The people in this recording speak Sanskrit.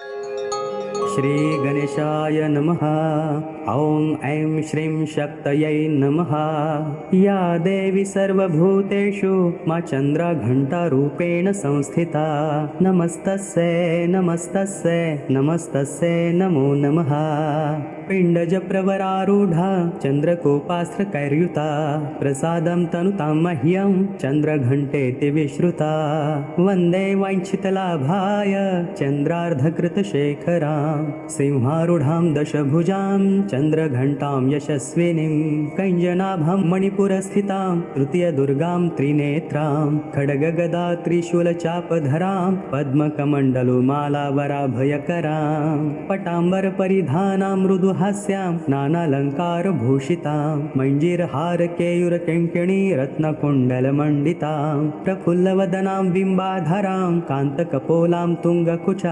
श्री गणेशाय नमः। ॐ ऐं श्रीं शक्तयै नमः। या देवी सर्वभूतेषु मा चन्द्रघण्टारूपेण संस्थिता। नमस्तस्यै नमस्तस्यै नमस्तस्यै नमो नमः। पिण्डजप्रवरारूढा चन्द्रकोपास्त्रकैर्युता प्रसादं तनुतां मह्यं चन्द्रघण्टेति विश्रुता। वन्दे वाञ्छितलाभाय चन्द्रार्धकृतशेखरां सिंहारूढां दशभुजां चन्द्रघण्टां यशस्विनीं कञ्जनाभं मणिपुरस्थितां तृतीयदुर्गां त्रिनेत्रां खड्गगदा त्रिशूलचापधरां पद्मकमण्डलुमालावराभयकरां पटाम्बरपरिधानां मृदुहास्यां नानालङ्कारभूषितां मञ्जीरहारकेयूरकिङ्किणी रत्नकुण्डलमण्डितां प्रफुल्लवदनां बिम्बाधरां कान्तकपोलां तुङ्गकुचां